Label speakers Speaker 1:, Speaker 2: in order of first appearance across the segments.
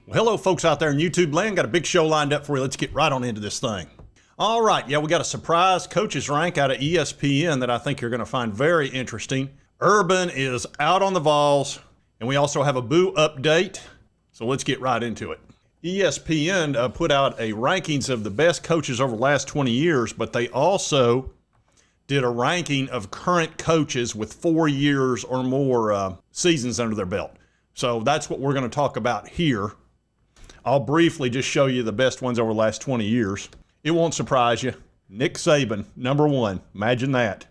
Speaker 1: Well, hello, folks out there in YouTube land. Got a big show lined up for you. Let's get right on into this thing. All right, yeah, we got a surprise coaches rank out of ESPN that I think you're going to find very interesting. Urban is out on the Vols, and we also have a Boo update. So let's get right into it. ESPN put out a rankings of the best coaches over the last 20 years, but they also did a ranking of current coaches with 4 years or more seasons under their belt. So that's what we're going to talk about here. I'll briefly just show you the best ones over the last 20 years. It won't surprise you. Nick Saban, number 1. Imagine that.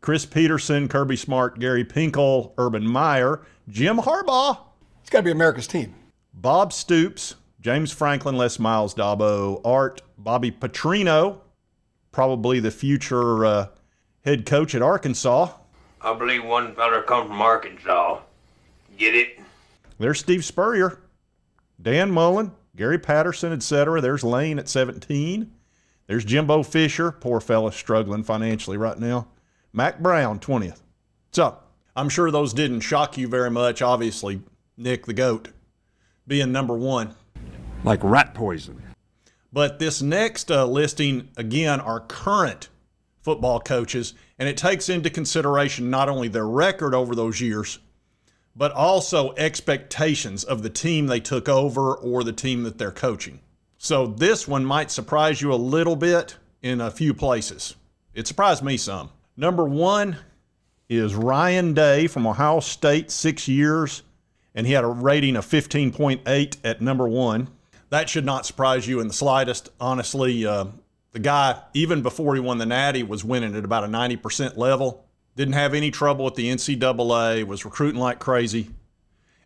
Speaker 1: Chris Peterson, Kirby Smart, Gary Pinkel, Urban Meyer, Jim Harbaugh.
Speaker 2: It's got to be America's team.
Speaker 1: Bob Stoops, James Franklin, Les Miles, Dabo, Art, Bobby Petrino, probably the future head coach at Arkansas.
Speaker 3: I believe one fella come from Arkansas. Get it?
Speaker 1: There's Steve Spurrier, Dan Mullen, Gary Patterson, etc. There's Lane at 17. There's Jimbo Fisher, poor fella struggling financially right now. Mac Brown, 20th. So, I'm sure those didn't shock you very much. Obviously, Nick the GOAT being number 1.
Speaker 2: Like rat poison.
Speaker 1: But this next listing, again, are current football coaches, and it takes into consideration not only their record over those years, but also expectations of the team they took over or the team that they're coaching. So this one might surprise you a little bit in a few places. It surprised me some. Number 1 is Ryan Day from Ohio State, 6 years, and he had a rating of 15.8 at number 1. That should not surprise you in the slightest. Honestly, the guy, even before he won the Natty, was winning at about a 90% level. Didn't have any trouble with the NCAA, was recruiting like crazy.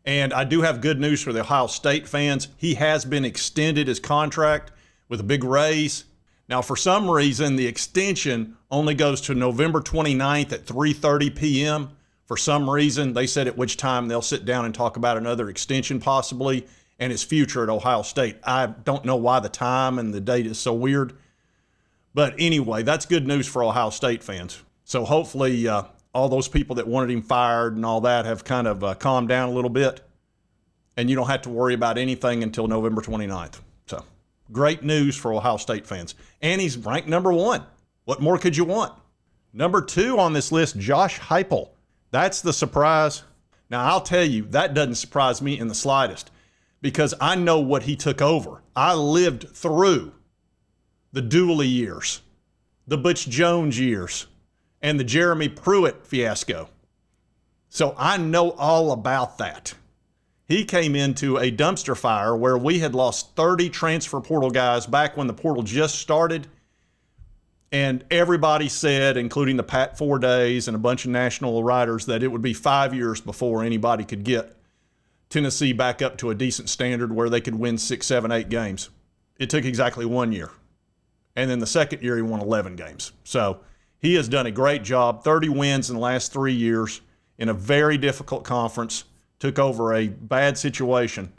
Speaker 1: And I do have good news for the Ohio State fans. He has been extended his contract with a big raise. Now, for some reason, the extension only goes to November 29th at 3:30 p.m. For some reason, they said at which time they'll sit down and talk about another extension possibly and his future at Ohio State. I don't know why the time and the date is so weird. But anyway, that's good news for Ohio State fans. So hopefully all those people that wanted him fired and all that have kind of calmed down a little bit, and you don't have to worry about anything until November 29th. So great news for Ohio State fans. And he's ranked number 1. What more could you want? Number 2 on this list, Josh Heupel. That's the surprise. Now, I'll tell you, that doesn't surprise me in the slightest because I know what he took over. I lived through the Dooley years, the Butch Jones years, and the Jeremy Pruitt fiasco. So I know all about that. He came into a dumpster fire where we had lost 30 transfer portal guys back when the portal just started. And everybody said, including the Pat Fordays and a bunch of national writers, that it would be 5 years before anybody could get Tennessee back up to a decent standard where they could win 6, 7, 8 games. It took exactly 1 year. And then the second year, he won 11 games. So he has done a great job, 30 wins in the last 3 years in a very difficult conference, took over a bad situation.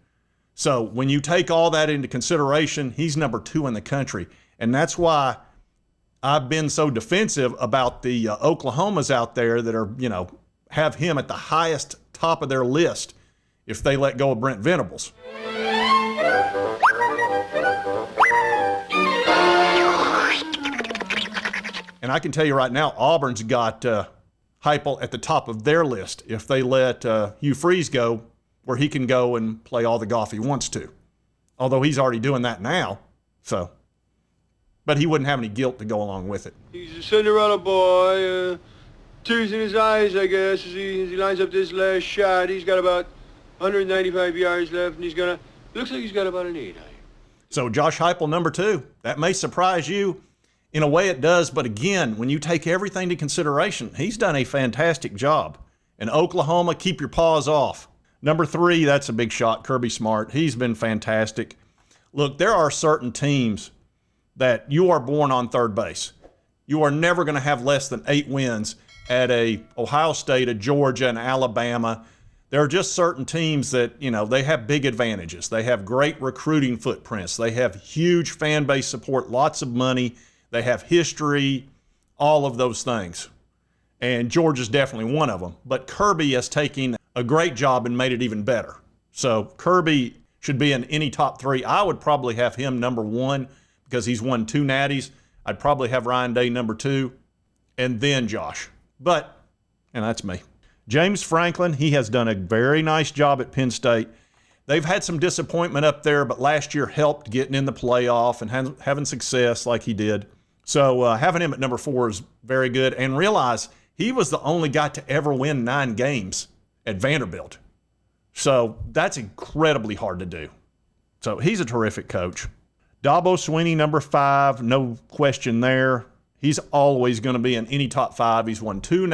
Speaker 1: So when you take all that into consideration, he's number 2 in the country. And that's why I've been so defensive about the Oklahomas out there that are, have him at the highest top of their list if they let go of Brent Venables. And I can tell you right now, Auburn's got Heupel at the top of their list if they let Hugh Freeze go, where he can go and play all the golf he wants to. Although he's already doing that now, so. But he wouldn't have any guilt to go along with it.
Speaker 4: He's a Cinderella boy, tears in his eyes, I guess, as he lines up this last shot. He's got about 195 yards left, and looks like he's got about an 8.
Speaker 1: So Josh Heupel, number 2. That may surprise you. In a way it does, but again, when you take everything into consideration, he's done a fantastic job. And Oklahoma, keep your paws off. Number 3, that's a big shot, Kirby Smart. He's been fantastic. Look, there are certain teams that you are born on third base. You are never going to have less than 8 wins at a Ohio State, a Georgia, and Alabama. There are just certain teams that, they have big advantages. They have great recruiting footprints. They have huge fan base support, lots of money. They have history, all of those things. And Georgia's definitely one of them. But Kirby has taken a great job and made it even better. So Kirby should be in any top 3. I would probably have him number 1 because he's won 2 natties. I'd probably have Ryan Day number 2, and then Josh. And that's me. James Franklin, he has done a very nice job at Penn State. They've had some disappointment up there, but last year helped getting in the playoff and having success like he did. So having him at number 4 is very good. And realize he was the only guy to ever win 9 games at Vanderbilt. So that's incredibly hard to do. So he's a terrific coach. Dabo Swinney, number 5, no question there. He's always going to be in any top 5. He's won 2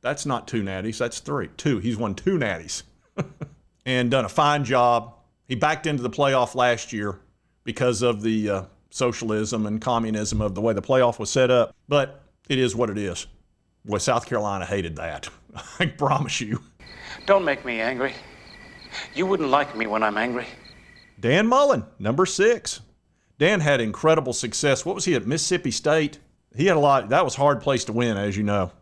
Speaker 1: That's not 2 natties, that's 3. 2. He's won 2 natties and done a fine job. He backed into the playoff last year because of the socialism and communism of the way the playoff was set up. But it is what it is. Boy, South Carolina hated that. I promise you.
Speaker 5: Don't make me angry. You wouldn't like me when I'm angry.
Speaker 1: Dan Mullen, number 6. Dan had incredible success. What was he at Mississippi State? He had a lot. That was a hard place to win, as you know.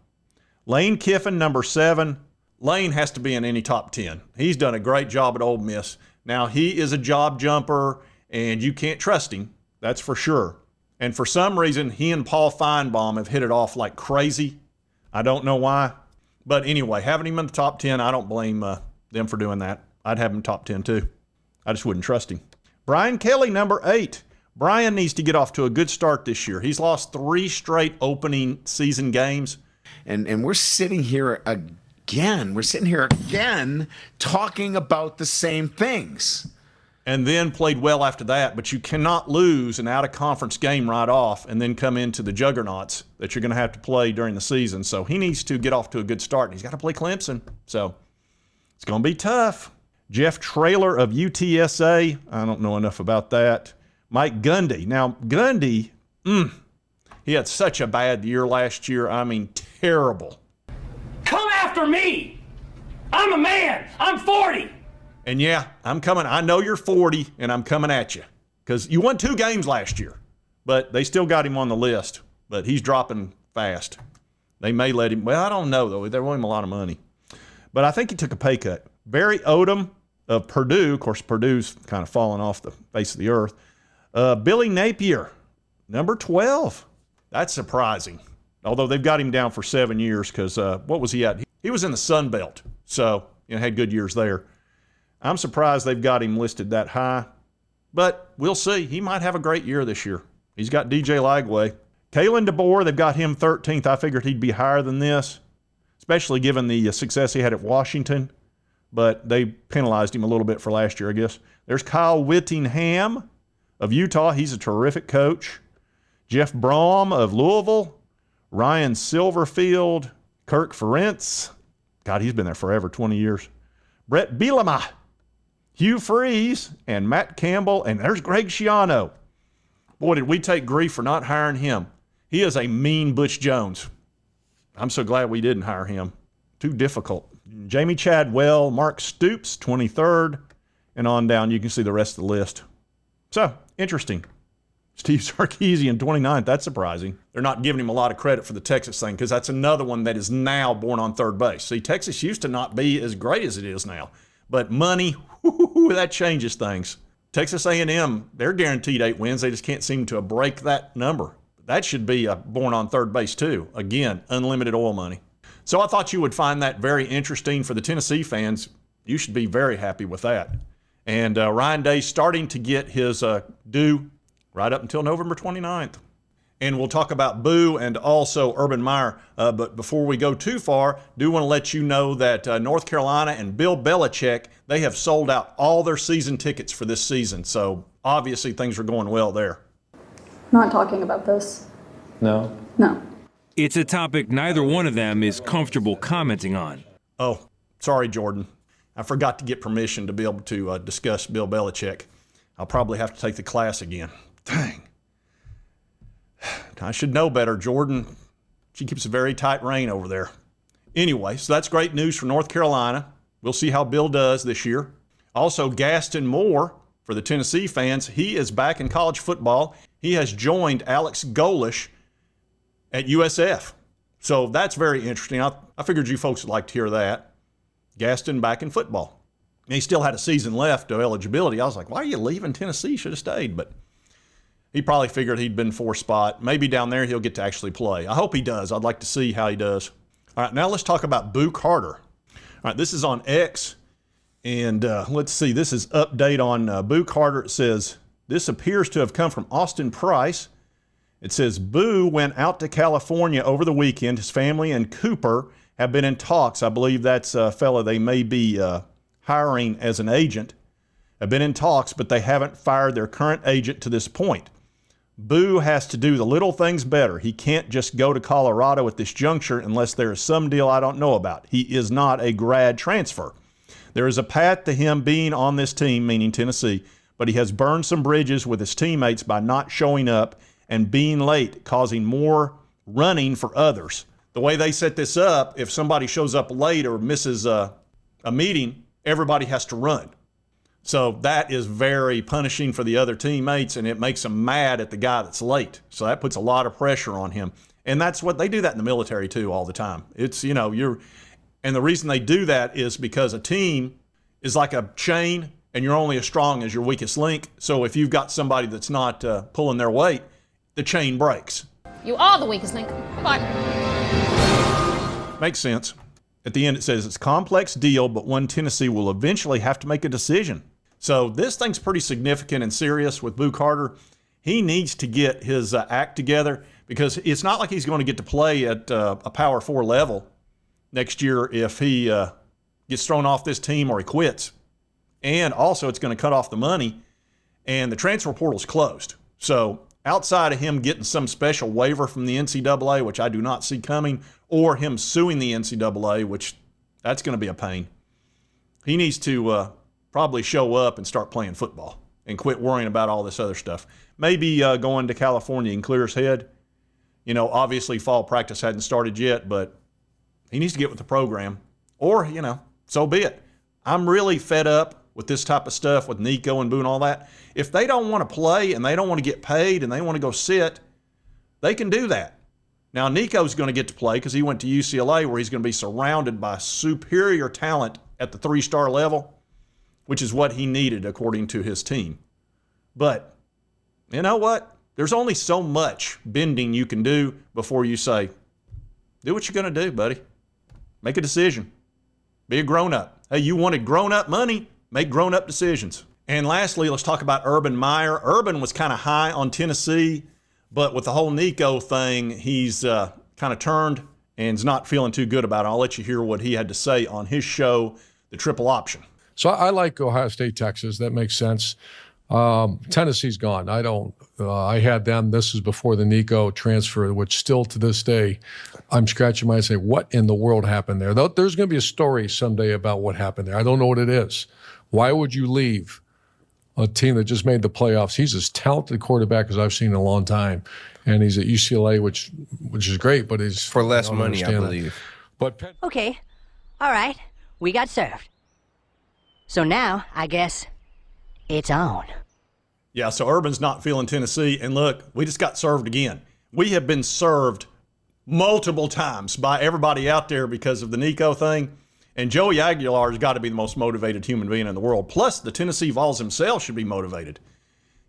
Speaker 1: Lane Kiffin, number 7. Lane has to be in any top 10. He's done a great job at Ole Miss. Now, he is a job jumper, and you can't trust him. That's for sure. And for some reason, he and Paul Feinbaum have hit it off like crazy. I don't know why. But anyway, having him in the top 10, I don't blame them for doing that. I'd have him top 10 too. I just wouldn't trust him. Brian Kelly, number 8. Brian needs to get off to a good start this year. He's lost 3 straight opening season games.
Speaker 6: And we're sitting here again. We're sitting here again talking about the same things.
Speaker 1: And then played well after that, but you cannot lose an out-of-conference game right off and then come into the juggernauts that you're going to have to play during the season. So he needs to get off to a good start, and he's got to play Clemson. So it's going to be tough. Jeff Traylor of UTSA, I don't know enough about that. Mike Gundy. Now, Gundy, he had such a bad year last year. I mean, terrible.
Speaker 3: Come after me! I'm a man! I'm 40!
Speaker 1: And yeah, I'm coming. I know you're 40, and I'm coming at you because you won 2 games last year, but they still got him on the list. But he's dropping fast. They may let him. Well, I don't know, though. They're owing him a lot of money. But I think he took a pay cut. Barry Odom of Purdue. Of course, Purdue's kind of fallen off the face of the earth. Billy Napier, number 12. That's surprising. Although they've got him down for 7 years because what was he at? He was in the Sun Belt, so had good years there. I'm surprised they've got him listed that high, but we'll see. He might have a great year this year. He's got DJ Lagway. Kalen DeBoer, they've got him 13th. I figured he'd be higher than this, especially given the success he had at Washington, but they penalized him a little bit for last year, I guess. There's Kyle Whittingham of Utah. He's a terrific coach. Jeff Brom of Louisville. Ryan Silverfield. Kirk Ferentz. God, he's been there forever, 20 years. Brett Bielema. Hugh Freeze and Matt Campbell, and there's Greg Schiano. Boy, did we take grief for not hiring him. He is a mean Butch Jones. I'm so glad we didn't hire him. Too difficult. Jamie Chadwell, Mark Stoops, 23rd, and on down. You can see the rest of the list. So, interesting. Steve Sarkisian, 29th. That's surprising. They're not giving him a lot of credit for the Texas thing because that's another one that is now born on third base. See, Texas used to not be as great as it is now. But money, that changes things. Texas A&M, they're guaranteed 8 wins. They just can't seem to break that number. That should be born on third base too. Again, unlimited oil money. So I thought you would find that very interesting. For the Tennessee fans, you should be very happy with that. And Ryan Day's starting to get his due right up until November 29th. And we'll talk about Boo and also Urban Meyer. But before we go too far, do want to let you know that North Carolina and Bill Belichick, they have sold out all their season tickets for this season. So obviously things are going well there.
Speaker 7: Not talking about this.
Speaker 8: No?
Speaker 7: No.
Speaker 9: It's a topic neither one of them is comfortable commenting on.
Speaker 1: Oh, sorry, Jordan. I forgot to get permission to be able to discuss Bill Belichick. I'll probably have to take the class again. Dang. I should know better, Jordan. She keeps a very tight rein over there. Anyway, so that's great news for North Carolina. We'll see how Bill does this year. Also, Gaston Moore, for the Tennessee fans, he is back in college football. He has joined Alex Golish at USF. So that's very interesting. I figured you folks would like to hear that. Gaston back in football. He still had a season left of eligibility. I was like, why are you leaving Tennessee? Should have stayed. But he probably figured he'd been fourth spot. Maybe down there he'll get to actually play. I hope he does. I'd like to see how he does. All right, now let's talk about Boo Carter. All right, this is on X. And let's see, this is update on Boo Carter. It says, this appears to have come from Austin Price. It says, Boo went out to California over the weekend. His family and Cooper have been in talks. I believe that's a fella they may be hiring as an agent. Have been in talks, but they haven't fired their current agent to this point. Boo has to do the little things better. He can't just go to Colorado at this juncture unless there is some deal I don't know about. He is not a grad transfer. There is a path to him being on this team, meaning Tennessee, but he has burned some bridges with his teammates by not showing up and being late, causing more running for others. The way they set this up, if somebody shows up late or misses a meeting, everybody has to run. So that is very punishing for the other teammates, and it makes them mad at the guy that's late. So that puts a lot of pressure on him. And that's what they do that in the military too all the time. It's, and the reason they do that is because a team is like a chain, and you're only as strong as your weakest link. So if you've got somebody that's not pulling their weight, the chain breaks.
Speaker 8: You are the weakest link. Bye.
Speaker 1: Makes sense. At the end it says it's a complex deal, but one Tennessee will eventually have to make a decision. So this thing's pretty significant and serious with Boo Carter. He needs to get his act together, because it's not like he's going to get to play at a Power 4 level next year if he gets thrown off this team or he quits. And also it's going to cut off the money, and the transfer portal's closed. So outside of him getting some special waiver from the NCAA, which I do not see coming, or him suing the NCAA, which that's going to be a pain, he needs to probably show up and start playing football and quit worrying about all this other stuff. Maybe going to California and clear his head. Obviously fall practice hadn't started yet, but he needs to get with the program. Or, so be it. I'm really fed up with this type of stuff with NICO and Boo and all that. If they don't want to play and they don't want to get paid and they want to go sit, they can do that. Now, NICO's going to get to play because he went to UCLA, where he's going to be surrounded by superior talent at the 3-star level, which is what he needed according to his team. But you know what? There's only so much bending you can do before you say, do what you're going to do, buddy. Make a decision. Be a grown-up. Hey, you wanted grown-up money? Make grown-up decisions. And lastly, let's talk about Urban Meyer. Urban was kind of high on Tennessee, but with the whole NICO thing, he's kind of turned and is not feeling too good about it. I'll let you hear what he had to say on his show, The Triple Option.
Speaker 2: So I like Ohio State, Texas. That makes sense. Tennessee's gone. I had them. This is before the NICO transfer, which still to this day, I'm scratching my head saying, what in the world happened there? There's going to be a story someday about what happened there. I don't know what it is. Why would you leave a team that just made the playoffs? He's as talented quarterback as I've seen in a long time. And he's at UCLA, which is great, but he's
Speaker 10: for less money, I believe.
Speaker 2: But
Speaker 11: okay. All right. We got served. So now, I guess, it's on.
Speaker 1: Yeah, so Urban's not feeling Tennessee. And look, we just got served again. We have been served multiple times by everybody out there because of the NICO thing. And Joey Aguilar has got to be the most motivated human being in the world. Plus, the Tennessee Vols themselves should be motivated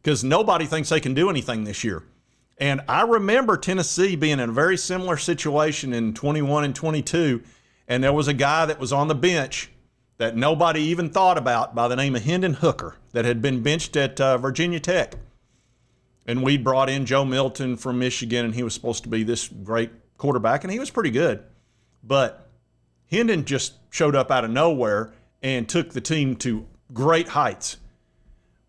Speaker 1: because nobody thinks they can do anything this year. And I remember Tennessee being in a very similar situation in 21 and 22, and there was a guy that was on the bench that nobody even thought about by the name of Hendon Hooker that had been benched at Virginia Tech. And we brought in Joe Milton from Michigan, and he was supposed to be this great quarterback, and he was pretty good. But Hendon just showed up out of nowhere and took the team to great heights.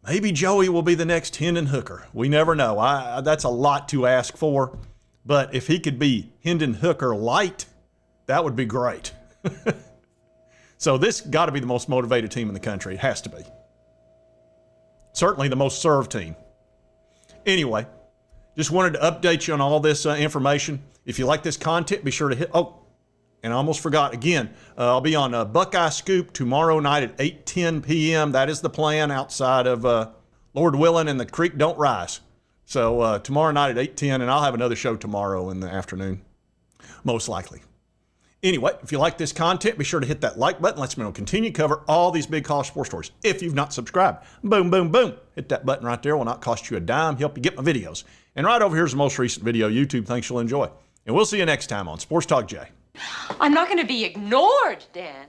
Speaker 1: Maybe Joey will be the next Hendon Hooker. We never know. That's a lot to ask for. But if he could be Hendon Hooker light, that would be great. So this got to be the most motivated team in the country. It has to be. Certainly the most served team. Anyway, just wanted to update you on all this information. If you like this content, be sure to hit... Oh, and I almost forgot again. I'll be on Buckeye Scoop tomorrow night at 8:10 p.m. That is the plan outside of Lord willing and the creek don't rise. So tomorrow night at 8:10, and I'll have another show tomorrow in the afternoon, most likely. Anyway, if you like this content, be sure to hit that like button. Lets me know continue to cover all these big college sports stories. If you've not subscribed, boom, boom, boom. Hit that button right there. It will not cost you a dime. Help you get my videos. And right over here is the most recent video YouTube thinks you'll enjoy. And we'll see you next time on Sports Talk Jay.
Speaker 10: I'm not going to be ignored, Dan.